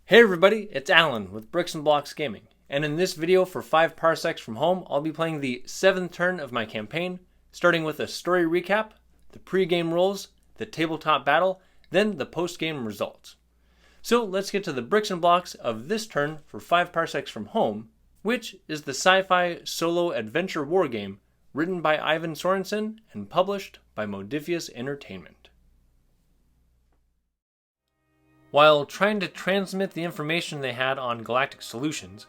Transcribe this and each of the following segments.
Hey everybody, it's Alan with Bricks and Blocks Gaming, and in this video for 5 Parsecs from home, I'll be playing the 7th turn of my campaign, starting with a story recap, the pre-game rules, the tabletop battle, then the post-game results. So let's get to the bricks and blocks of this turn for 5 Parsecs from home, which is the sci-fi solo adventure war game written by Ivan Sorensen and published by Modifius Entertainment. While trying to transmit the information they had on Galactic Solutions,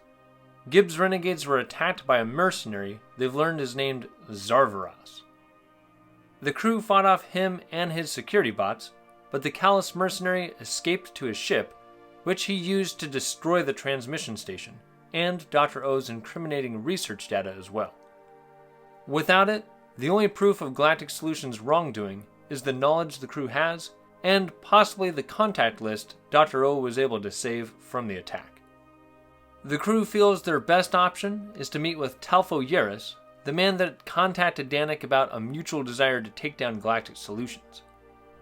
Gibbs renegades were attacked by a mercenary they've learned is named Zarvaras. The crew fought off him and his security bots, but the callous mercenary escaped to his ship, which he used to destroy the transmission station, and Dr. O's incriminating research data as well. Without it, the only proof of Galactic Solutions' wrongdoing is the knowledge the crew has, and possibly the contact list Dr. O was able to save from the attack. The crew feels their best option is to meet with Talfo Yeris, the man that contacted Danik about a mutual desire to take down Galactic Solutions.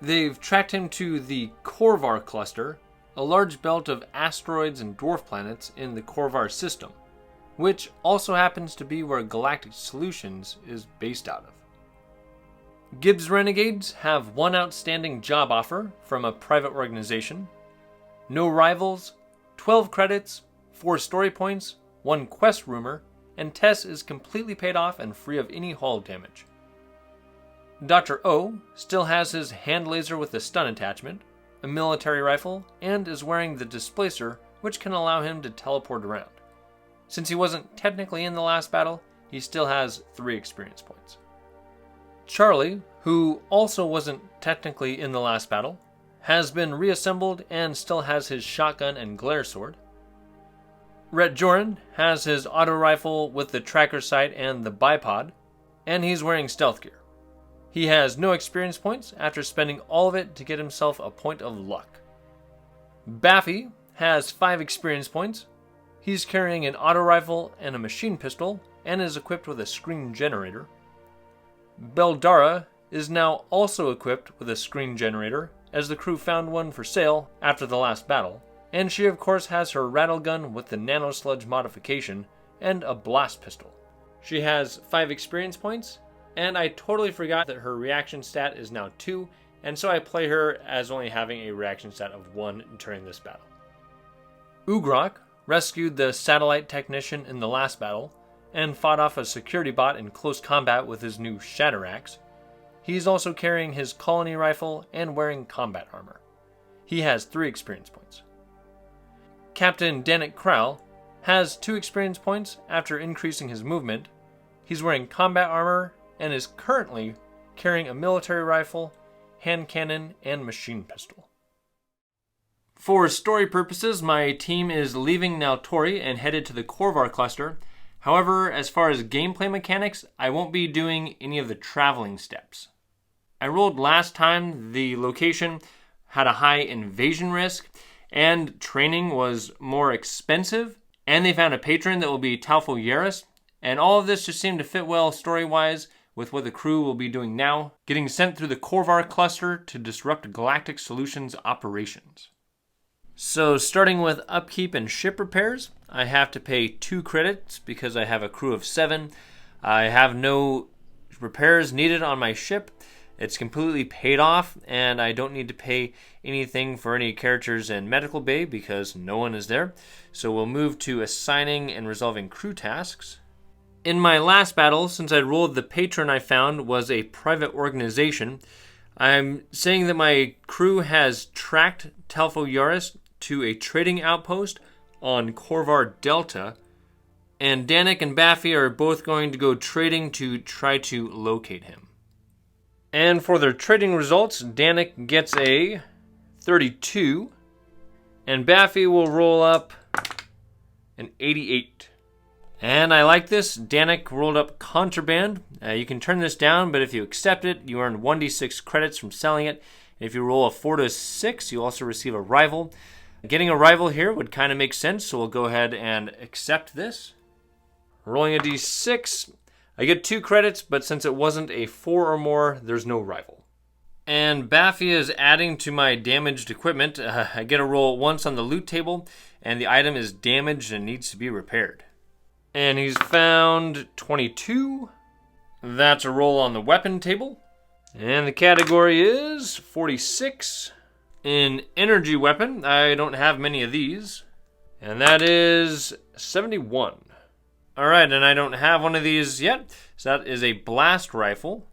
They've tracked him to the Korvar cluster, a large belt of asteroids and dwarf planets in the Korvar system, which also happens to be where Galactic Solutions is based out of. Gibbs Renegades have one outstanding job offer from a private organization, no rivals, 12 credits, 4 story points, 1 quest rumor, and Tess is completely paid off and free of any hull damage. Dr. O still has his hand laser with a stun attachment, a military rifle, and is wearing the displacer, which can allow him to teleport around. Since he wasn't technically in the last battle, he still has 3 experience points. Charlie, who also wasn't technically in the last battle, has been reassembled and still has his shotgun and glare sword. Rhett Joran has his auto rifle with the tracker sight and the bipod, and he's wearing stealth gear. He has no experience points after spending all of it to get himself a point of luck. Baffy has 5 experience points. He's carrying an auto rifle and a machine pistol and is equipped with a screen generator. Beldara is now also equipped with a screen generator, as the crew found one for sale after the last battle, and she of course has her rattle gun with the nanosludge modification and a blast pistol. She has 5 experience points, and I totally forgot that her reaction stat is now 2, and so I play her as only having a reaction stat of 1 during this battle. Ugrok rescued the satellite technician in the last battle, and fought off a security bot in close combat with his new Shatter Axe. He's also carrying his colony rifle and wearing combat armor. He has 3 experience points. Captain Danik Krall has 2 experience points after increasing his movement. He's wearing combat armor and is currently carrying a military rifle, hand cannon, and machine pistol. For story purposes, my team is leaving Naltori and headed to the Korvar cluster. However, as far as gameplay mechanics, I won't be doing any of the traveling steps. I rolled last time the location had a high invasion risk, and training was more expensive, and they found a patron that will be Talfo Yeris, and all of this just seemed to fit well story-wise with what the crew will be doing now, getting sent through the Korvar cluster to disrupt Galactic Solutions operations. So starting with upkeep and ship repairs, I have to pay 2 credits because I have a crew of 7. I have no repairs needed on my ship. It's completely paid off, and I don't need to pay anything for any characters in Medical Bay because no one is there. So we'll move to assigning and resolving crew tasks. In my last battle, since I rolled the patron I found was a private organization, I'm saying that my crew has tracked Talfo Yeris to a trading outpost on Korvar Delta, and Danik and Baffy are both going to go trading to try to locate him. And for their trading results, Danik gets a 32, and Baffy will roll up an 88. And I like this. Danik rolled up contraband. You can turn this down, but if you accept it, you earn 1d6 credits from selling it. If you roll a 4 to 6, you also receive a rival. Getting a rival here would kind of make sense, so we'll go ahead and accept this. Rolling a d6, I get 2 credits, but since it wasn't a 4 or more, there's no rival. And Baffia is adding to my damaged equipment. I get a roll once on the loot table, and the item is damaged and needs to be repaired. And he's found 22. That's a roll on the weapon table. And the category is 46. In energy weapon, I don't have many of these. And that is 71. Alright, and I don't have one of these yet. So that is a blast rifle.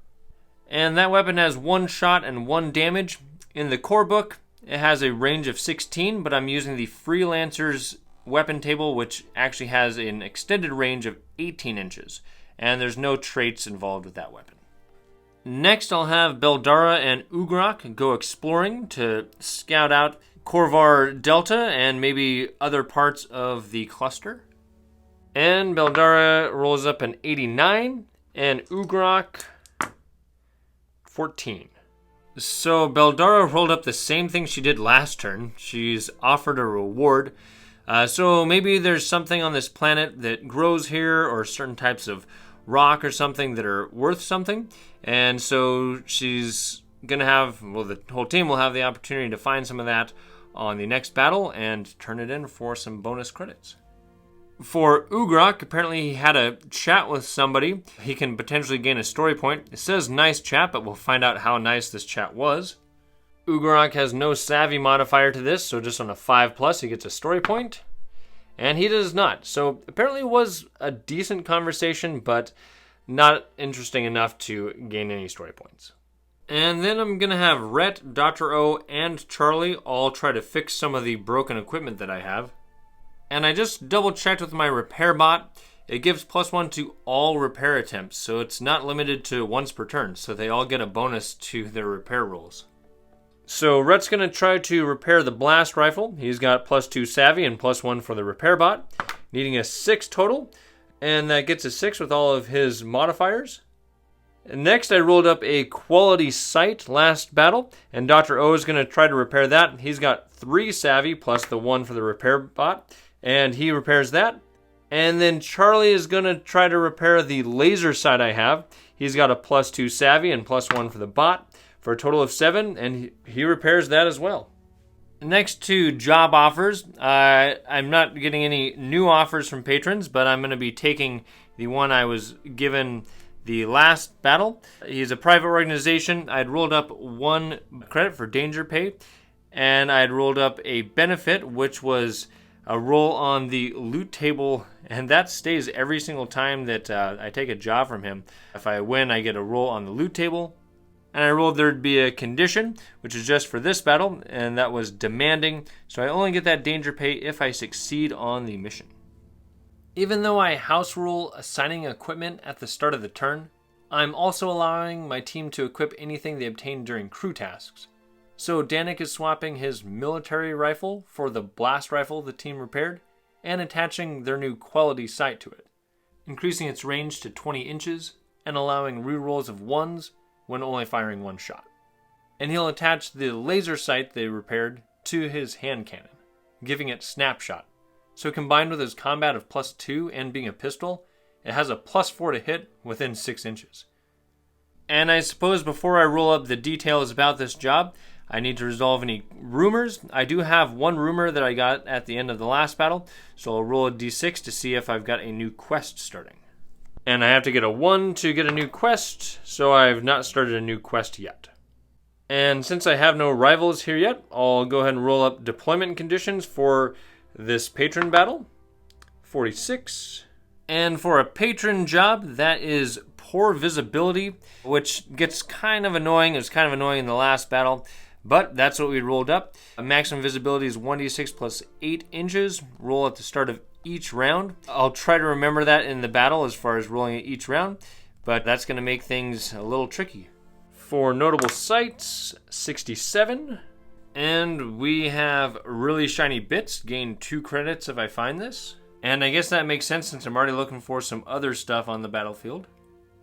And that weapon has 1 shot and 1 damage. In the core book, it has a range of 16, but I'm using the Freelancer's weapon table, which actually has an extended range of 18 inches. And there's no traits involved with that weapon. Next, I'll have Beldara and Ugrok go exploring to scout out Korvar Delta and maybe other parts of the cluster. And Beldara rolls up an 89, and Ugrok 14. So Beldara rolled up the same thing she did last turn. She's offered a reward. So maybe there's something on this planet that grows here, or certain types of rock or something that are worth something. And so she's going to have, well, the whole team will have the opportunity to find some of that on the next battle and turn it in for some bonus credits. For Ugrok, apparently he had a chat with somebody. He can potentially gain a story point. It says nice chat, but we'll find out how nice this chat was. Ugrok has no savvy modifier to this, so just on a 5+, he gets a story point. And he does not. So apparently it was a decent conversation, but not interesting enough to gain any story points. And then I'm going to have Rhett, Dr. O, and Charlie all try to fix some of the broken equipment that I have. And I just double checked with my repair bot. It gives +1 to all repair attempts, so it's not limited to once per turn, so they all get a bonus to their repair rolls. So Rhett's going to try to repair the blast rifle. He's got +2 savvy and +1 for the repair bot, needing a 6 total, and that gets a 6 with all of his modifiers. And next, I rolled up a quality sight last battle, and Dr. O is going to try to repair that. He's got 3 savvy plus the 1 for the repair bot, and he repairs that. And then Charlie is going to try to repair the laser sight I have. He's got a +2 savvy and +1 for the bot for a total of 7, and he repairs that as well. Next to job offers, I'm not getting any new offers from patrons, but I'm going to be taking the one I was given the last battle. He's a private organization. I'd rolled up 1 credit for danger pay, and I'd rolled up a benefit, which was a roll on the loot table, and that stays every single time that I take a job from him. If I win, I get a roll on the loot table. And I rolled there'd be a condition, which is just for this battle, and that was demanding, so I only get that danger pay if I succeed on the mission. Even though I house rule assigning equipment at the start of the turn, I'm also allowing my team to equip anything they obtain during crew tasks. So Danik is swapping his military rifle for the blast rifle the team repaired, and attaching their new quality sight to it, increasing its range to 20 inches, and allowing rerolls of 1s when only firing 1 shot. And he'll attach the laser sight they repaired to his hand cannon, giving it snapshot. So combined with his combat of +2 and being a pistol, it has a +4 to hit within 6 inches. And I suppose before I roll up the details about this job, I need to resolve any rumors. I do have 1 rumor that I got at the end of the last battle, so I'll roll a d6 to see if I've got a new quest starting. And I have to get a 1 to get a new quest, so I've not started a new quest yet. And since I have no rivals here yet, I'll go ahead and roll up deployment conditions for this patron battle. 46. And for a patron job, that is poor visibility, which gets kind of annoying. It was kind of annoying in the last battle, but that's what we rolled up. A maximum visibility is 1d6 plus 8 inches. Roll at the start of each round. I'll try to remember that in the battle as far as rolling it each round, but that's going to make things a little tricky. For notable sights, 67. And we have really shiny bits. Gain 2 credits if I find this. And I guess that makes sense since I'm already looking for some other stuff on the battlefield.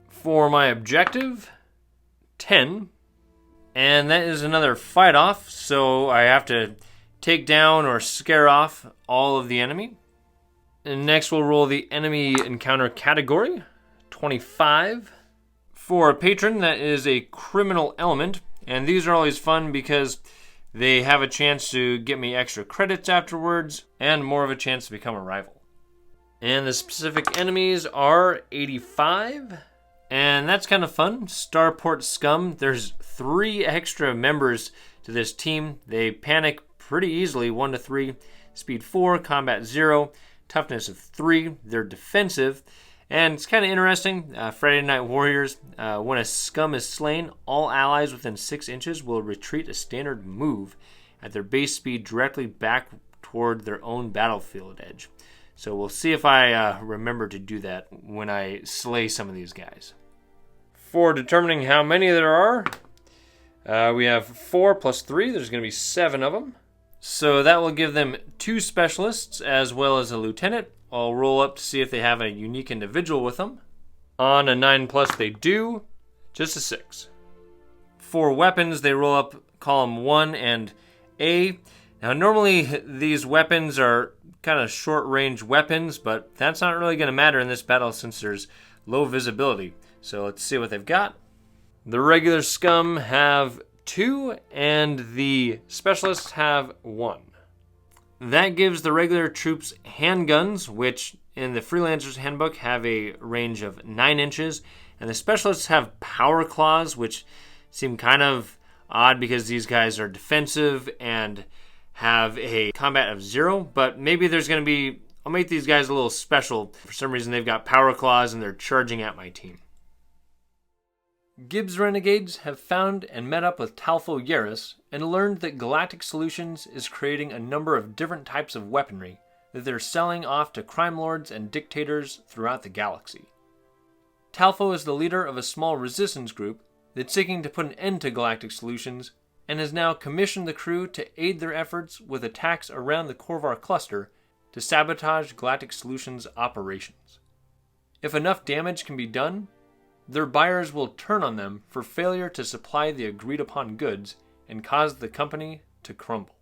For my objective, 10. And that is another fight off, so I have to take down or scare off all of the enemy. And next we'll roll the enemy encounter category, 25. For a patron, that is a criminal element. And these are always fun because they have a chance to get me extra credits afterwards and more of a chance to become a rival. And the specific enemies are 85. And that's kind of fun. Starport Scum. There's 3 extra members to this team. They panic pretty easily, 1 to 3. Speed 4, combat 0, toughness of 3. They're defensive. And it's kind of interesting. Friday Night Warriors. When a scum is slain, all allies within 6 inches will retreat a standard move at their base speed directly back toward their own battlefield edge. So we'll see if I remember to do that when I slay some of these guys. For determining how many there are, we have 4 plus 3. There's going to be 7 of them. So that will give them 2 specialists as well as a lieutenant. I'll roll up to see if they have a unique individual with them. On a 9 plus they do, just a 6. For weapons, they roll up column 1 and A. Now normally these weapons are kind of short range weapons, but that's not really going to matter in this battle since there's low visibility. So let's see what they've got. The regular scum have 2 and the specialists have 1. That gives the regular troops handguns, which in the Freelancer's Handbook have a range of 9 inches. And the specialists have power claws, which seem kind of odd because these guys are defensive and have a combat of 0. But maybe there's going to be... I'll make these guys a little special. For some reason, they've got power claws and they're charging at my team. Gibbs Renegades have found and met up with Talfo Yeris and learned that Galactic Solutions is creating a number of different types of weaponry that they're selling off to crime lords and dictators throughout the galaxy. Talfo is the leader of a small resistance group that's seeking to put an end to Galactic Solutions and has now commissioned the crew to aid their efforts with attacks around the Corvar cluster to sabotage Galactic Solutions' operations. If enough damage can be done, their buyers will turn on them for failure to supply the agreed-upon goods and cause the company to crumble.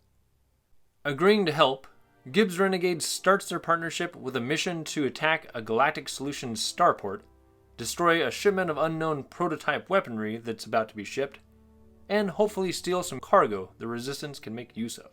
Agreeing to help, Gibbs Renegades starts their partnership with a mission to attack a Galactic Solutions starport, destroy a shipment of unknown prototype weaponry that's about to be shipped, and hopefully steal some cargo the Resistance can make use of.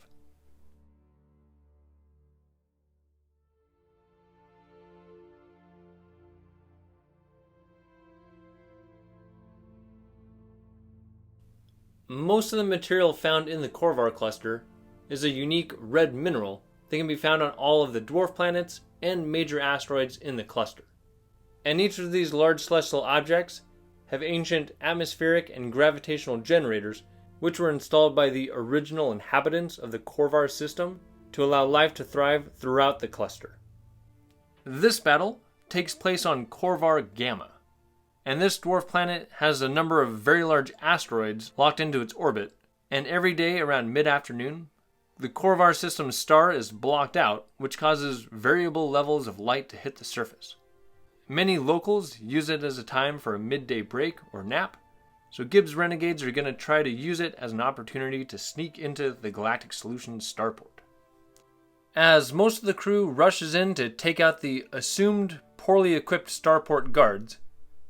Most of the material found in the Corvar cluster is a unique red mineral that can be found on all of the dwarf planets and major asteroids in the cluster. And each of these large celestial objects have ancient atmospheric and gravitational generators which were installed by the original inhabitants of the Corvar system to allow life to thrive throughout the cluster. This battle takes place on Corvar Gamma, and this dwarf planet has a number of very large asteroids locked into its orbit, and every day around mid-afternoon, the Corvar system's star is blocked out, which causes variable levels of light to hit the surface. Many locals use it as a time for a midday break or nap, so Gibbs Renegades are going to try to use it as an opportunity to sneak into the Galactic Solutions starport. As most of the crew rushes in to take out the assumed poorly equipped starport guards,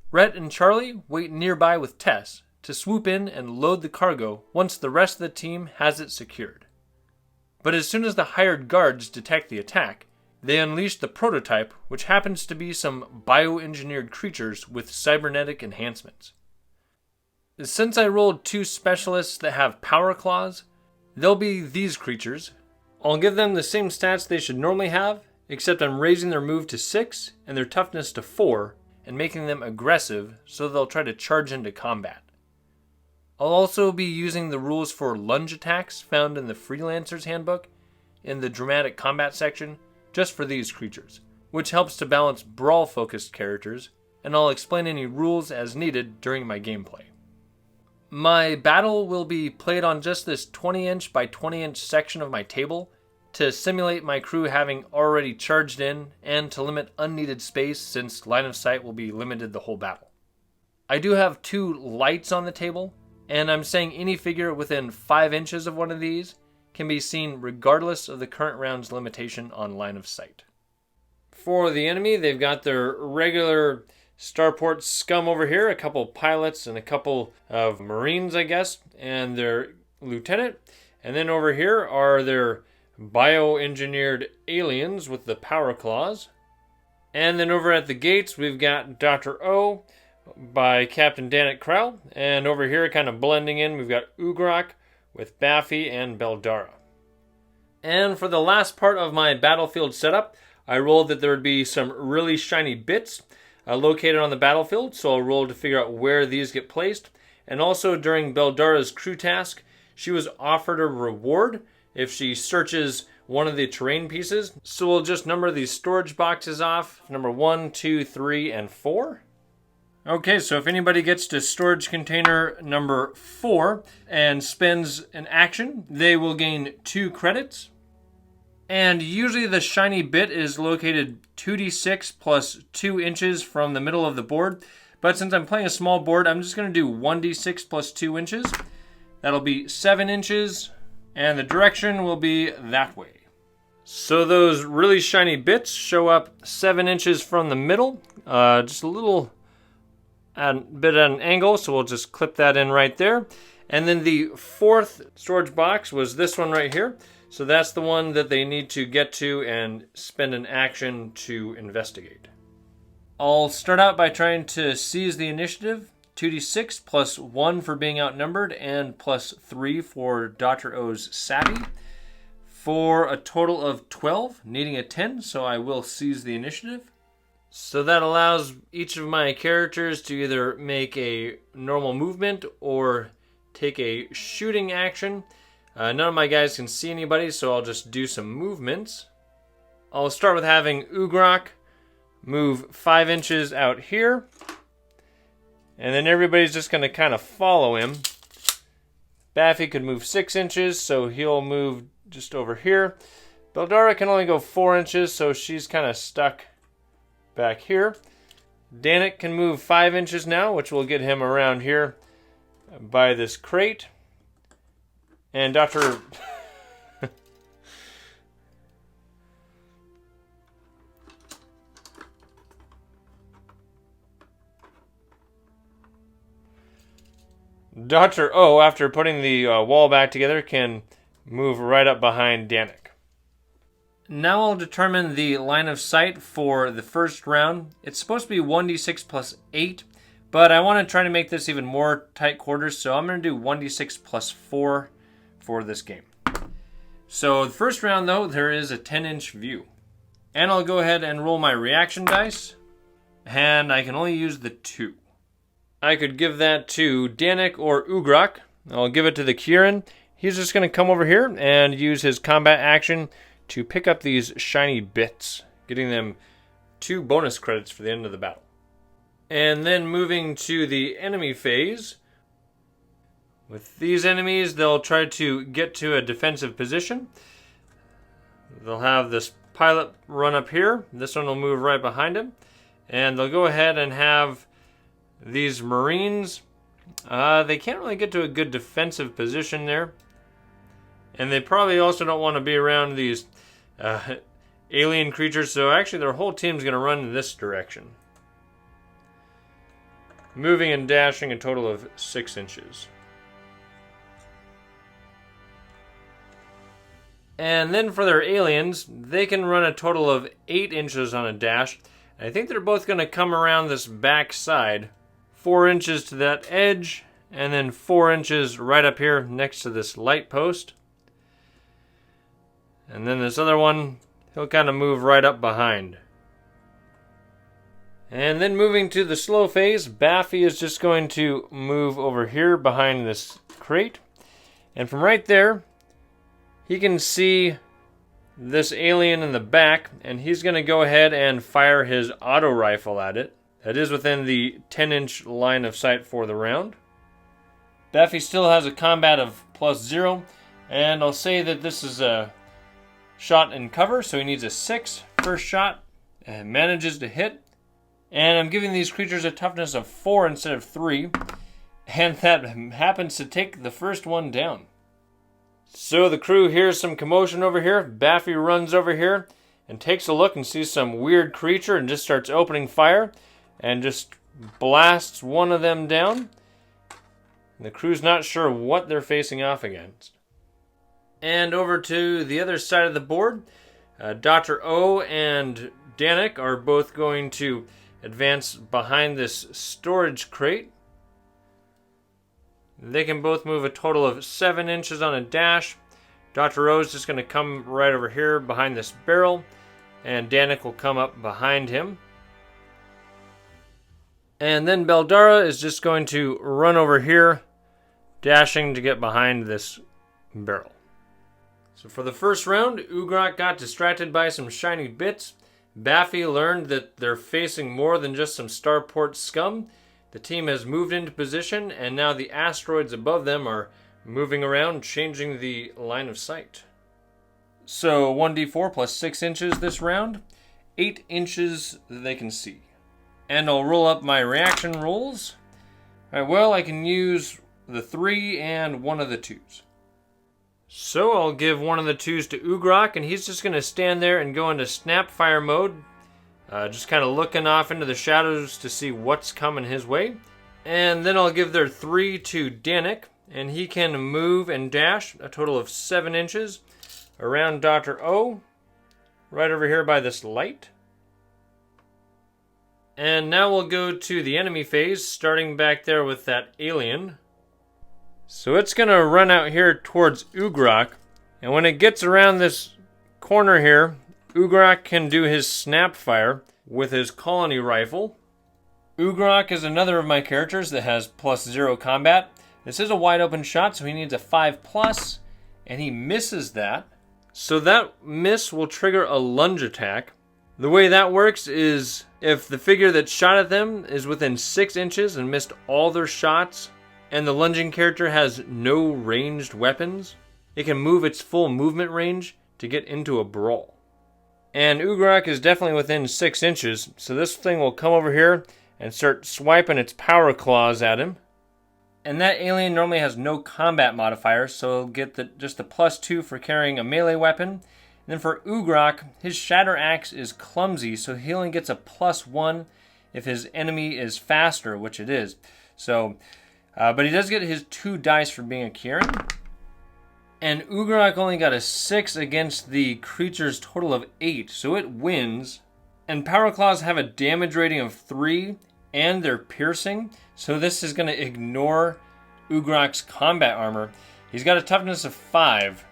Rhett and Charlie wait nearby with Tess to swoop in and load the cargo once the rest of the team has it secured. But as soon as the hired guards detect the attack, they unleash the prototype, which happens to be some bioengineered creatures with cybernetic enhancements. Since I rolled 2 specialists that have power claws, they'll be these creatures. I'll give them the same stats they should normally have, except I'm raising their move to 6 and their toughness to 4, and making them aggressive so they'll try to charge into combat. I'll also be using the rules for lunge attacks found in the Freelancer's Handbook in the dramatic combat section just for these creatures, which helps to balance brawl-focused characters, and I'll explain any rules as needed during my gameplay. My battle will be played on just this 20-inch by 20-inch section of my table to simulate my crew having already charged in and to limit unneeded space since line of sight will be limited the whole battle. I do have 2 lights on the table, and I'm saying any figure within 5 inches of one of these can be seen regardless of the current round's limitation on line of sight. For the enemy, they've got their regular starport scum over here, a couple pilots and a couple of Marines, I guess, and their lieutenant. And then over here are their bioengineered aliens with the power claws. And then over at the gates, we've got Dr. O by Captain Danik Krell. And over here, kind of blending in, we've got Ugrak with Baffy and Beldara. And for the last part of my battlefield setup, I rolled that there would be some really shiny bits located on the battlefield. So I'll roll to figure out where these get placed. And also during Beldara's crew task, she was offered a reward if she searches one of the terrain pieces. So we'll just number these storage boxes off. Number 1, 2, 3, and 4. Okay, so if anybody gets to storage container number 4 and spends an action, they will gain 2 credits. And usually the shiny bit is located 2d6 plus 2 inches from the middle of the board. But since I'm playing a small board, I'm just going to do 1d6 plus 2 inches. That'll be 7 inches, and the direction will be that way. So those really shiny bits show up 7 inches from the middle, just a little bit at an angle, so we'll just clip that in right there. And then the 4th storage box was this one right here. So that's the one that they need to get to and spend an action to investigate. I'll start out by trying to seize the initiative. 2d6 plus 1 for being outnumbered and plus 3 for Dr. O's savvy. For a total of 12, needing a 10, so I will seize the initiative. So that allows each of my characters to either make a normal movement or take a shooting action. None of my guys can see anybody, so I'll just do some movements. I'll start with having Ugrak move 5 inches out here. And then everybody's just going to kind of follow him. Baffy could move 6 inches, so he'll move just over here. Beldara can only go 4 inches, so she's kind of stuck back here. Danik can move 5 inches now, which will get him around here by this crate. And Dr. Dr. O, after putting the wall back together, can move right up behind Danik. Now I'll determine the line of sight for the first round. It's supposed to be 1d6 plus 8, but I want to try to make this even more tight quarters, so I'm going to do 1d6 plus 4 for this game. So the first round, though, there is a 10-inch view. And I'll go ahead and roll my reaction dice, and I can only use the 2. I could give that to Danik or Ugrak. I'll give it to the Kieran. He's just going to come over here and use his combat action to pick up these shiny bits, getting them 2 bonus credits for the end of the battle. And then moving to the enemy phase. With these enemies, they'll try to get to a defensive position. They'll have this pilot run up here. This one will move right behind him. And they'll go ahead and have these Marines. They can't really get to a good defensive position there. And they probably also don't want to be around these alien creatures. So actually their whole team's going to run in this direction. Moving and dashing a total of 6 inches. And then for their aliens, they can run a total of 8 inches on a dash. I think they're both going to come around this back side. 4 inches to that edge, and then 4 inches right up here next to this light post. And then this other one, he'll kind of move right up behind. And then moving to the slow phase, Baffy is just going to move over here behind this crate. And from right there, he can see this alien in the back, and he's going to go ahead and fire his auto rifle at it. That is within the 10-inch line of sight for the round. Baffy still has a combat of +0, and I'll say that this is a shot and cover, so he needs a 6 first shot, and manages to hit. And I'm giving these creatures a toughness of 4 instead of 3, and that happens to take the first one down. So the crew hears some commotion over here. Baffy runs over here and takes a look and sees some weird creature and just starts opening fire. and just blasts one of them down. The crew's not sure what they're facing off against. And over to the other side of the board, Dr. O and Danik are both going to advance behind this storage crate. They can both move a total of 7 inches on a dash. Dr. O is just going to come right over here behind this barrel, and Danik will come up behind him. And then Beldara is just going to run over here, dashing to get behind this barrel. So for the first round, Ugrok got distracted by some shiny bits. Baffy learned that they're facing more than just some starport scum. The team has moved into position, and now the asteroids above them are moving around, changing the line of sight. So 1d4 plus 6 inches this round, 8 inches that they can see. And I'll roll up my reaction rolls. Alright, well, I can use the 3 and one of the 2s. So I'll give one of the 2s to Ugrok, and he's just going to stand there and go into snap-fire mode, just kind of looking off into the shadows to see what's coming his way. And then I'll give their 3 to Danik, and he can move and dash a total of 7 inches around Dr. O, right over here by this light. And now we'll go to the enemy phase, starting back there with that alien. So it's going to run out here towards Ugrok, and when it gets around this corner here, Ugrok can do his snap fire with his colony rifle. Ugrok is another of my characters that has +0 combat. This is a wide open shot, so he needs a 5+, and he misses that. So that miss will trigger a lunge attack. The way that works is if the figure that shot at them is within 6 inches and missed all their shots, and the lunging character has no ranged weapons, it can move its full movement range to get into a brawl. And Ugrok is definitely within 6 inches, so this thing will come over here and start swiping its power claws at him. And that alien normally has no combat modifier, so it'll get just the +2 for carrying a melee weapon. And then for Ugrok, his Shatter Axe is clumsy, so he only gets a +1 if his enemy is faster, which it is. So, but he does get his 2 dice for being a Kieran. And Ugrok only got a 6 against the creature's total of 8, so it wins. And Power Claws have a damage rating of 3, and they're piercing, so this is going to ignore Ugrok's combat armor. He's got a toughness of 5,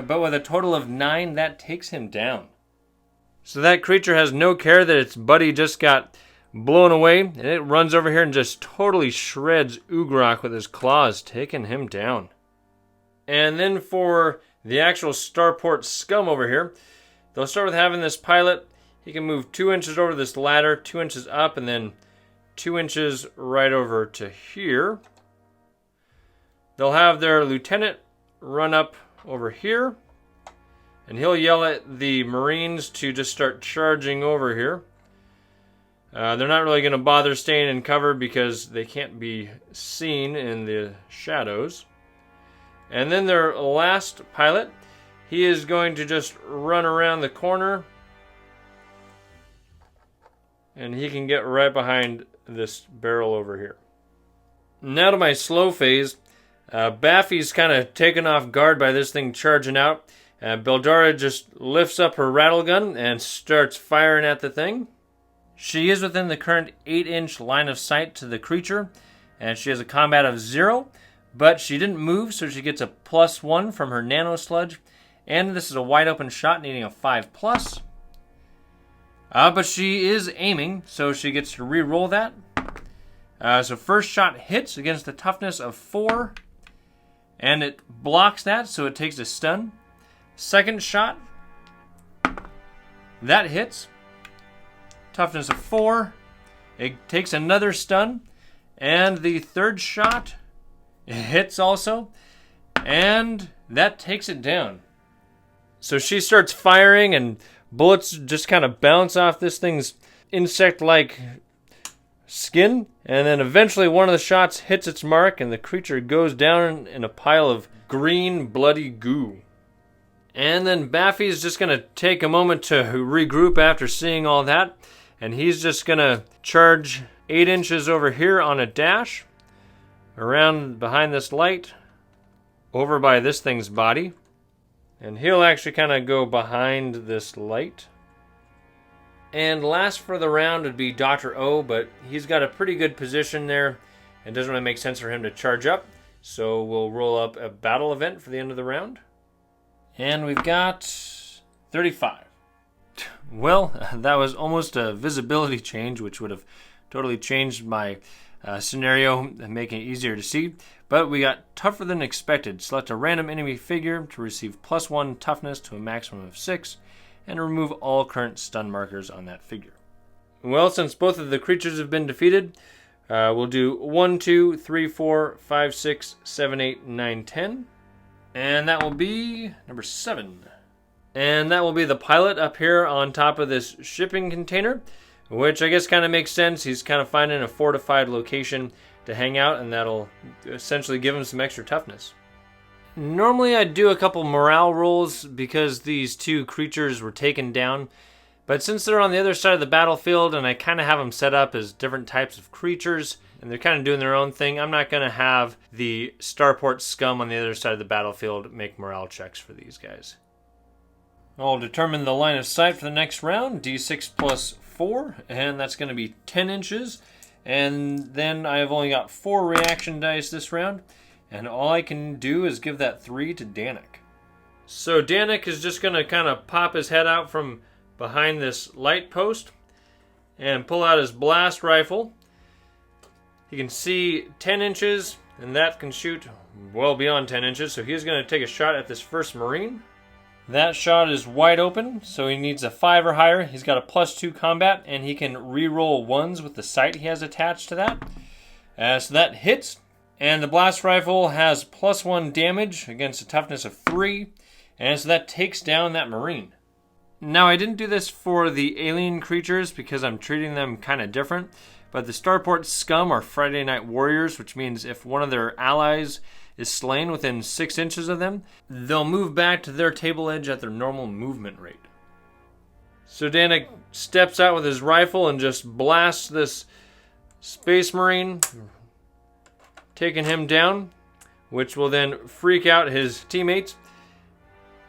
but with a total of 9, that takes him down. So that creature has no care that its buddy just got blown away, and it runs over here and just totally shreds Ugrok with his claws, taking him down. And then for the actual starport scum over here, they'll start with having this pilot. He can move 2 inches over this ladder, 2 inches up, and then 2 inches right over to here. They'll have their lieutenant run up over here, and he'll yell at the Marines to just start charging over here. They're not really going to bother staying in cover because they can't be seen in the shadows. And then their last pilot, he is going to just run around the corner, and he can get right behind this barrel over here. Now to my slow phase. Baffy's kind of taken off guard by this thing charging out. Beldara just lifts up her rattle gun and starts firing at the thing. She is within the current 8-inch line of sight to the creature, and she has a combat of 0, but she didn't move, so she gets a +1 from her nano sludge, and this is a wide open shot needing a 5+. But she is aiming, so she gets to re-roll that. So first shot hits against the toughness of 4, and it blocks that, so it takes a stun. Second shot, that hits. Toughness of 4. It takes another stun. And the third shot, it hits also. And that takes it down. So she starts firing, and bullets just kind of bounce off this thing's insect-like skin. And then eventually one of the shots hits its mark, and the creature goes down in a pile of green, bloody goo. And then Baffy's just going to take a moment to regroup after seeing all that. And he's just going to charge 8 inches over here on a dash, around behind this light, over by this thing's body. And he'll actually kind of go behind this light. And last for the round would be Dr. O, but he's got a pretty good position there. It doesn't really make sense for him to charge up. So we'll roll up a battle event for the end of the round. And we've got 35. Well, that was almost a visibility change, which would have totally changed my scenario and making it easier to see. But we got tougher than expected. Select a random enemy figure to receive +1 toughness to a maximum of 6, and remove all current stun markers on that figure. Well, since both of the creatures have been defeated, we'll do 1, 2, 3, 4, 5, 6, 7, 8, 9, 10. And that will be number 7. And that will be the pilot up here on top of this shipping container, which I guess kind of makes sense. He's kind of finding a fortified location to hang out, and that'll essentially give him some extra toughness. Normally I'd do a couple morale rolls because these two creatures were taken down, but since they're on the other side of the battlefield and I kind of have them set up as different types of creatures and they're kind of doing their own thing, I'm not going to have the starport scum on the other side of the battlefield make morale checks for these guys. I'll determine the line of sight for the next round, d6 plus 4, and that's going to be 10 inches. And then I've only got 4 reaction dice this round. And all I can do is give that 3 to Danik. So Danik is just going to kind of pop his head out from behind this light post and pull out his blast rifle. He can see 10 inches, and that can shoot well beyond 10 inches. So he's going to take a shot at this first Marine. That shot is wide open, so he needs a 5 or higher. He's got a +2 combat, and he can re-roll 1s with the sight he has attached to that. So that hits. And the blast rifle has +1 damage against a toughness of 3. And so that takes down that Marine. Now, I didn't do this for the alien creatures because I'm treating them kind of different. But the Starport Scum are Friday Night Warriors, which means if one of their allies is slain within 6 inches of them, they'll move back to their table edge at their normal movement rate. So Danik steps out with his rifle and just blasts this Space Marine, taking him down, which will then freak out his teammates.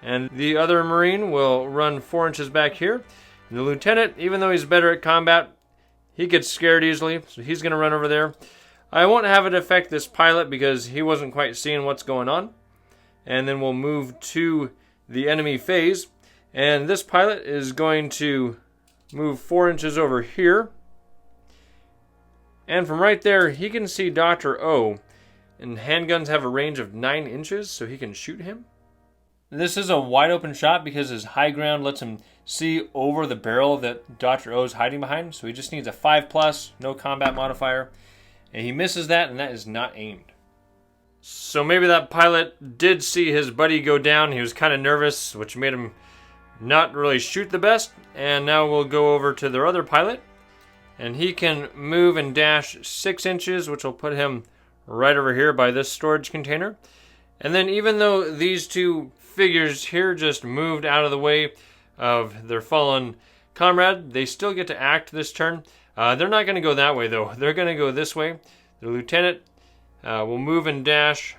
And the other Marine will run 4 inches back here. And the Lieutenant, even though he's better at combat, he gets scared easily, so he's going to run over there. I won't have it affect this pilot because he wasn't quite seeing what's going on. And then we'll move to the enemy phase. And this pilot is going to move 4 inches over here. And from right there, he can see Dr. O. And handguns have a range of 9 inches, so he can shoot him. This is a wide open shot because his high ground lets him see over the barrel that Dr. O is hiding behind. So he just needs a 5+, no combat modifier. And he misses that, and that is not aimed. So maybe that pilot did see his buddy go down. He was kind of nervous, which made him not really shoot the best. And now we'll go over to their other pilot. And he can move and dash 6 inches, which will put him right over here by this storage container. And then even though these two figures here just moved out of the way of their fallen comrade, they still get to act this turn. They're not going to go that way, though. They're going to go this way. The Lieutenant will move and dash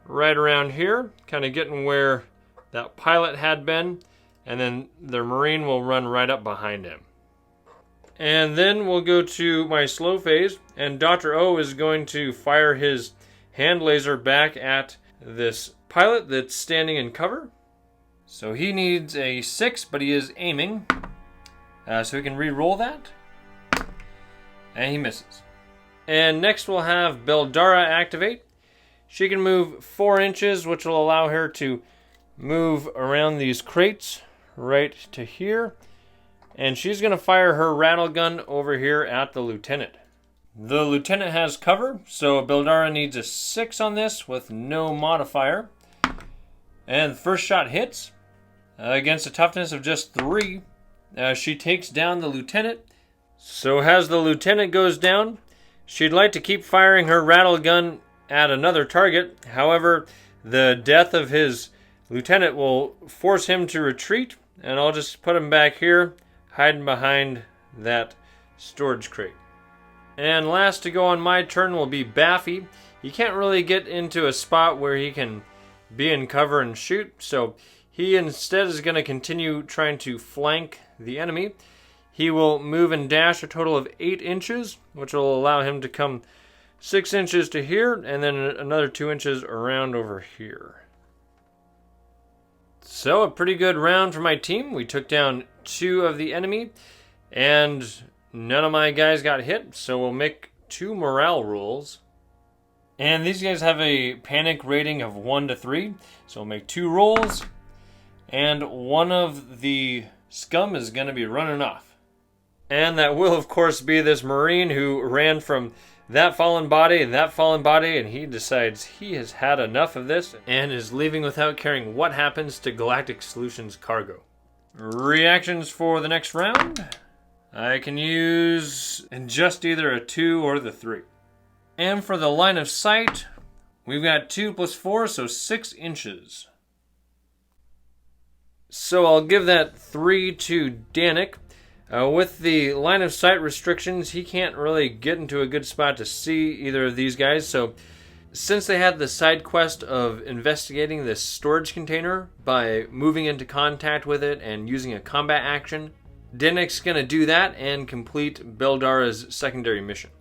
right around here, kind of getting where that pilot had been. And then the Marine will run right up behind him. And then we'll go to my slow phase. And Dr. O is going to fire his hand laser back at this pilot that's standing in cover. So he needs a 6, but he is aiming. So he can re-roll that. And he misses. And next we'll have Beldara activate. She can move 4 inches, which will allow her to move around these crates right to here. And she's going to fire her rattle gun over here at the Lieutenant. The Lieutenant has cover, so Beldara needs a 6 on this with no modifier. And the first shot hits against a toughness of just 3. She takes down the Lieutenant. So as the Lieutenant goes down, she'd like to keep firing her rattle gun at another target. However, the death of his Lieutenant will force him to retreat. And I'll just put him back here, hiding behind that storage crate. And last to go on my turn will be Baffy. He can't really get into a spot where he can be in cover and shoot, so he instead is going to continue trying to flank the enemy. He will move and dash a total of 8 inches, which will allow him to come 6 inches to here, and then another 2 inches around over here. So a pretty good round for my team. We took down 2 of the enemy, and none of my guys got hit, so we'll make 2 morale rolls. And these guys have a panic rating of 1 to 3, so we'll make 2 rolls, and one of the scum is going to be running off. And that will, of course, be this Marine who ran from that fallen body and that fallen body, and he decides he has had enough of this and is leaving without caring what happens to Galactic Solutions cargo. Reactions for the next round. I can use just either a 2 or the 3. And for the line of sight, we've got 2 plus 4, so 6 inches. So I'll give that 3 to Danik. With the line of sight restrictions, he can't really get into a good spot to see either of these guys. So since they had the side quest of investigating this storage container by moving into contact with it and using a combat action, Danik's going to do that and complete Beldara's secondary mission.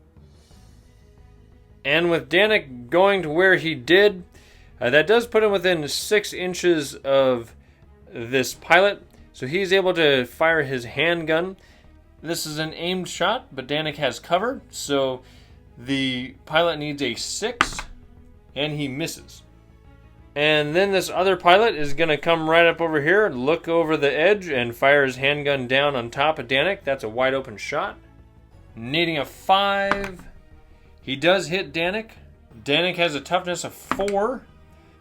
And with Danik going to where he did, that does put him within 6 inches of this pilot. So he's able to fire his handgun. This is an aimed shot, but Danik has cover. So the pilot needs a 6, and he misses. And then this other pilot is going to come right up over here, look over the edge, and fire his handgun down on top of Danik. That's a wide open shot. Needing a 5. He does hit Danik. Danik has a toughness of 4,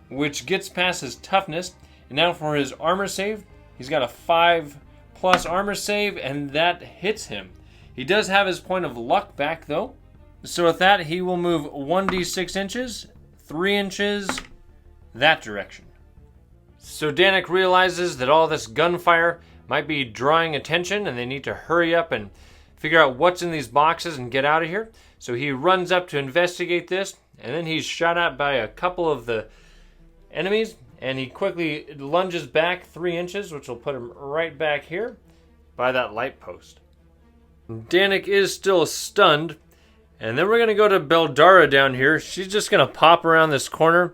which gets past his toughness. And now for his armor save, he's got a 5 plus armor save, and that hits him. He does have his point of luck back, though. So with that, he will move 1d6 inches, 3 inches that direction. So Danik realizes that all this gunfire might be drawing attention, and they need to hurry up and figure out what's in these boxes and get out of here. So he runs up to investigate this, and then he's shot at by a couple of the enemies, and he quickly lunges back 3 inches, which will put him right back here by that light post. Danik is still stunned, and then we're going to go to Beldara down here. She's just going to pop around this corner.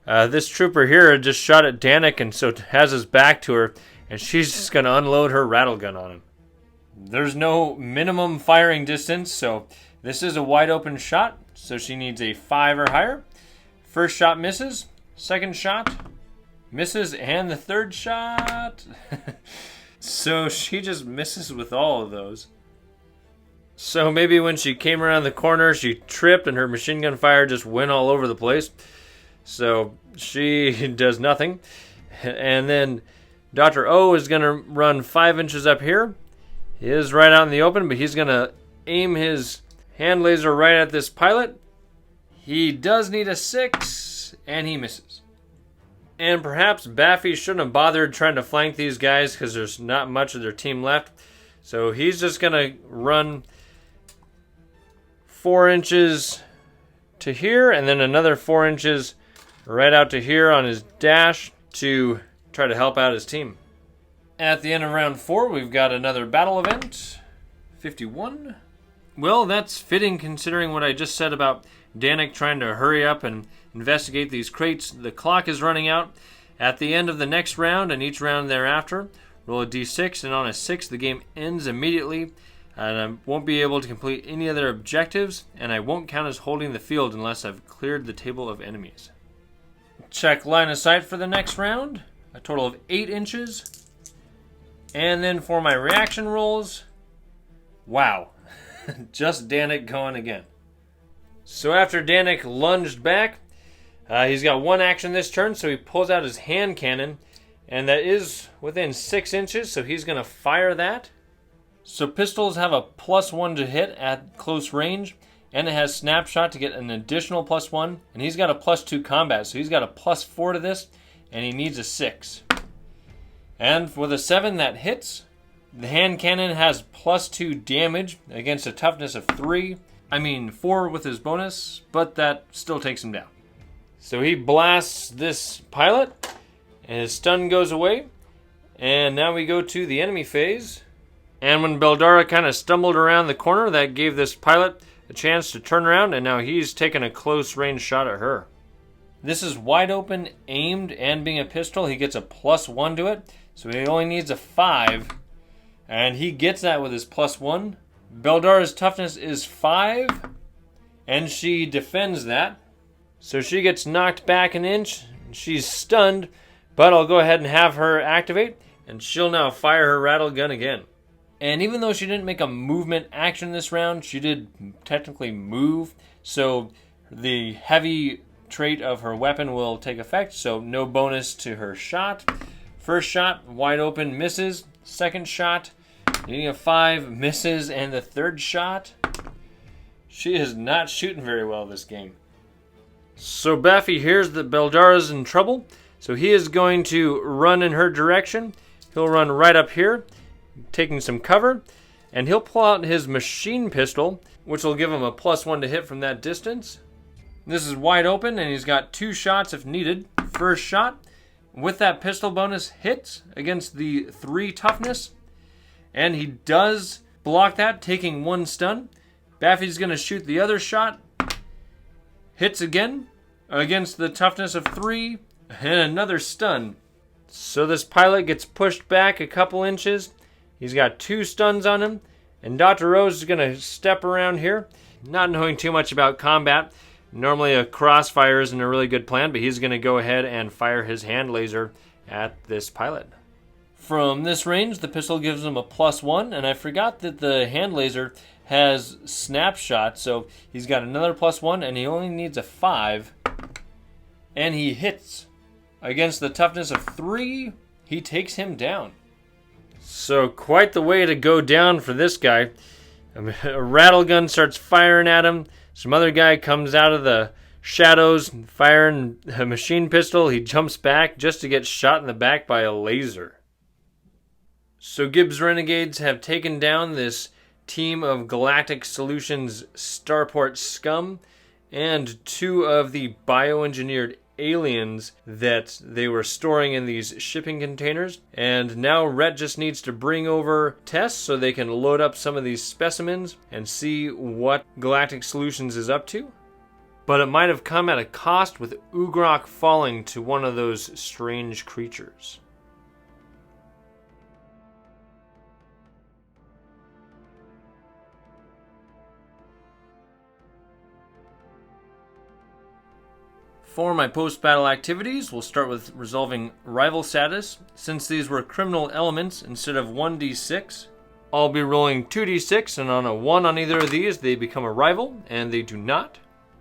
This trooper here just shot at Danik, and so has his back to her, and she's just going to unload her rattle gun on him. There's no minimum firing distance, so this is a wide open shot, so she needs a 5 or higher. First shot misses, second shot misses, and the third shot. So she just misses with all of those. So maybe when she came around the corner, she tripped and her machine gun fire just went all over the place. So she does nothing. And then Dr. O is going to run 5 inches up here. He is right out in the open, but he's going to aim his hand laser right at this pilot. He does need a 6, and he misses. And perhaps Baffy shouldn't have bothered trying to flank these guys because there's not much of their team left. So he's just going to run 4 inches to here, and then another 4 inches right out to here on his dash to try to help out his team. At the end of round 4, we've got another battle event, 51. Well, that's fitting considering what I just said about Danik trying to hurry up and investigate these crates. The clock is running out. At the end of the next round and each round thereafter, roll a d6, and on a 6, the game ends immediately, and I won't be able to complete any other objectives, and I won't count as holding the field unless I've cleared the table of enemies. Check line of sight for the next round, a total of 8 inches. And then for my reaction rolls, wow, just Danik going again. So after Danik lunged back, he's got 1 action this turn, so he pulls out his hand cannon, and that is within 6 inches, so he's going to fire that. So pistols have a +1 to hit at close range, and it has snapshot to get an additional +1, and he's got a +2 combat, so he's got a +4 to this, and he needs a 6. And with a 7, that hits The hand cannon has +2 damage against a toughness of 3. I mean 4 with his bonus, but that still takes him down. So he blasts this pilot, and his stun goes away. And now we go to the enemy phase. And when Beldara kind of stumbled around the corner, that gave this pilot a chance to turn around, and now he's taking a close range shot at her. This is wide open, aimed, and being a pistol, he gets a +1 to it. So he only needs a 5. And he gets that with his +1. Beldara's toughness is 5. And she defends that. So she gets knocked back an inch. She's stunned. But I'll go ahead and have her activate. And she'll now fire her rattle gun again. And even though she didn't make a movement action this round, she did technically move. So the heavy trait of her weapon will take effect. So no bonus to her shot. First shot, wide open, misses. Second shot, needing a 5, misses. And the third shot, she is not shooting very well this game. So Baffy hears that Beldara's in trouble. So he is going to run in her direction. He'll run right up here, taking some cover. And he'll pull out his machine pistol, which will give him a +1 to hit from that distance. This is wide open, and he's got 2 shots if needed. First shot, with that pistol bonus, hits against the 3 toughness. And he does block that, taking 1 stun. Baffy's going to shoot the other shot. Hits again against the toughness of 3. And another stun. So this pilot gets pushed back a couple inches. He's got 2 stuns on him. And Dr. Rose is going to step around here. Not knowing too much about combat. Normally a crossfire isn't a really good plan, but he's going to go ahead and fire his hand laser at this pilot. From this range, the pistol gives him a +1, and I forgot that the hand laser has snapshot, so he's got another +1, and he only needs a 5. And he hits. Against the toughness of 3, he takes him down. So quite the way to go down for this guy. A rattle gun starts firing at him. Some other guy comes out of the shadows firing a machine pistol. He jumps back just to get shot in the back by a laser. So Gibbs Renegades have taken down this team of Galactic Solutions starport scum and 2 of the bioengineered aliens that they were storing in these shipping containers. And now Rhett just needs to bring over tests so they can load up some of these specimens and see what Galactic Solutions is up to. But it might have come at a cost, with Ugrok falling to one of those strange creatures. For my post-battle activities, we'll start with resolving rival status. Since these were criminal elements, instead of 1d6, I'll be rolling 2d6, and on a 1 on either of these, they become a rival, and they do not.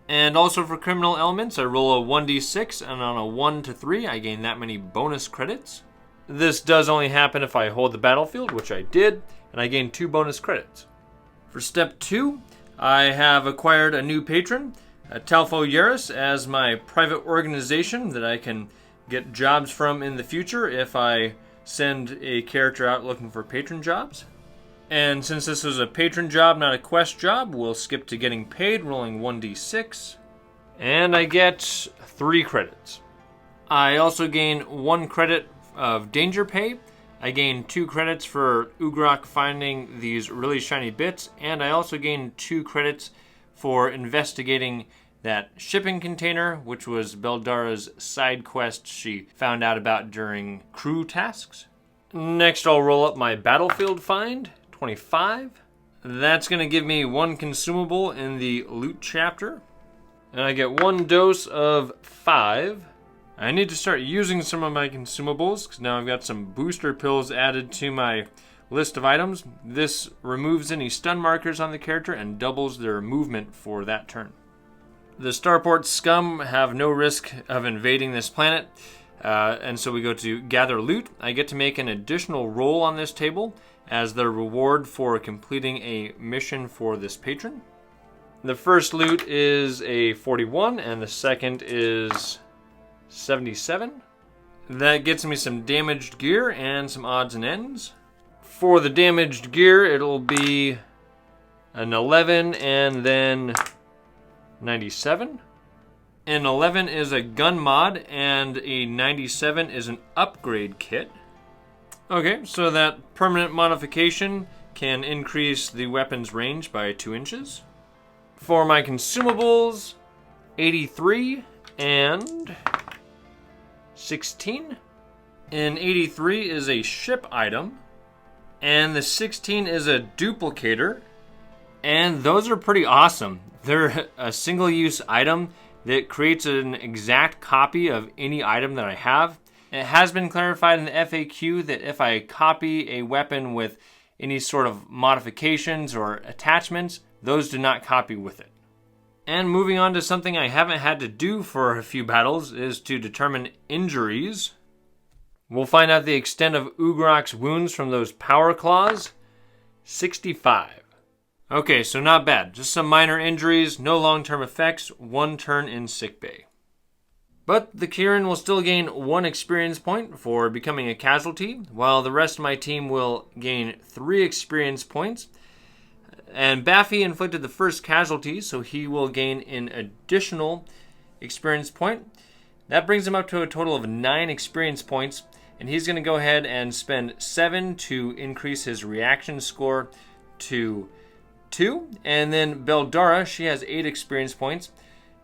And also for criminal elements, I roll a 1d6, and on a 1 to 3, I gain that many bonus credits. This does only happen if I hold the battlefield, which I did, and I gain 2 bonus credits. For step 2, I have acquired a new patron, Talfo Yeris, as my private organization that I can get jobs from in the future if I send a character out looking for patron jobs. And since this is a patron job, not a quest job, we'll skip to getting paid, rolling 1d6. And I get 3 credits. I also gain 1 credit of danger pay. I gain 2 credits for Ugrok finding these really shiny bits. And I also gain 2 credits for investigating that shipping container, which was Beldara's side quest she found out about during crew tasks. Next, I'll roll up my battlefield find, 25. That's going to give me 1 consumable in the loot chapter. And I get 1 dose of 5. I need to start using some of my consumables, because now I've got some booster pills added to my list of items. This removes any stun markers on the character and doubles their movement for that turn. The starport scum have no risk of invading this planet, and so we go to gather loot. I get to make an additional roll on this table as the reward for completing a mission for this patron. The first loot is a 41, and the second is 77. That gets me some damaged gear and some odds and ends. For the damaged gear, it'll be an 11 and then 97. An 11 is a gun mod and a 97 is an upgrade kit. Okay, so that permanent modification can increase the weapon's range by 2 inches. For my consumables, 83 and 16. An 83 is a ship item, and the 16 is a duplicator, and those are pretty awesome. They're a single-use item that creates an exact copy of any item that I have. It has been clarified in the FAQ that if I copy a weapon with any sort of modifications or attachments, those do not copy with it. And moving on to something I haven't had to do for a few battles is to determine injuries. We'll find out the extent of Ugrak's wounds from those power claws. 65. Okay, so not bad. Just some minor injuries, no long-term effects, 1 turn in sickbay. But the Kieran will still gain 1 experience point for becoming a casualty, while the rest of my team will gain 3 experience points. And Baffy inflicted the first casualty, so he will gain an additional experience point. That brings him up to a total of 9 experience points, and he's going to go ahead and spend 7 to increase his reaction score to 2. And then Beldara, she has 8 experience points,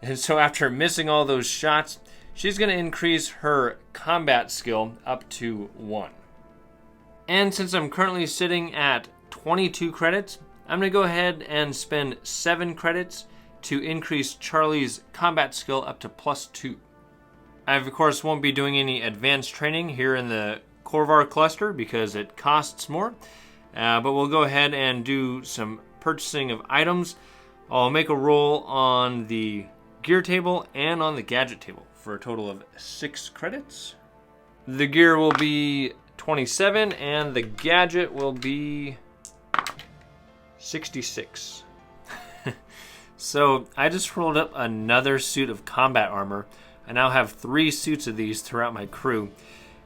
and so after missing all those shots, she's going to increase her combat skill up to 1. And since I'm currently sitting at 22 credits, I'm going to go ahead and spend 7 credits to increase Charlie's combat skill up to +2. I, of course, won't be doing any advanced training here in the Korvar cluster because it costs more, but we'll go ahead and do some purchasing of items. I'll make a roll on the gear table and on the gadget table for a total of 6 credits. The gear will be 27 and the gadget will be 66. So I just rolled up another suit of combat armor. I now have 3 suits of these throughout my crew.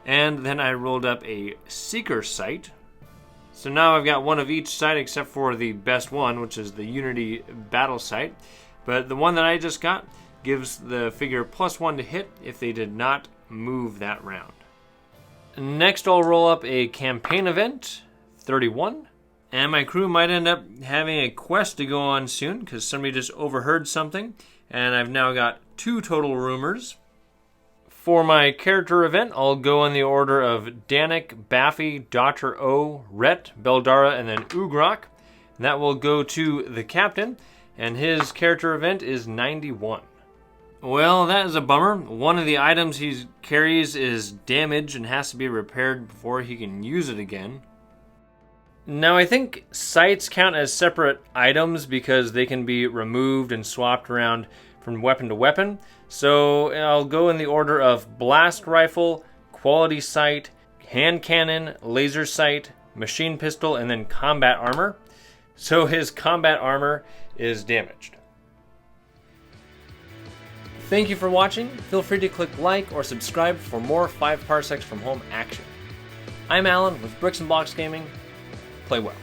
And then I rolled up a seeker sight. So now I've got 1 of each sight except for the best one, which is the Unity battle sight. But the one that I just got gives the figure +1 to hit if they did not move that round. Next I'll roll up a campaign event, 31. And my crew might end up having a quest to go on soon because somebody just overheard something. And I've now got 2 total rumors. For my character event, I'll go in the order of Danik, Baffy, Dr. O, Rhett, Beldara, and then Ugrak. And that will go to the captain, and his character event is 91. Well, that is a bummer. One of the items he carries is damaged and has to be repaired before he can use it again. Now, I think sights count as separate items because they can be removed and swapped around from weapon to weapon. So I'll go in the order of blast rifle, quality sight, hand cannon, laser sight, machine pistol, and then combat armor. So his combat armor is damaged. Thank you for watching. Feel free to click like or subscribe for more 5 Parsecs from Home action. I'm Alan with Bricks and Blocks Gaming. Play well.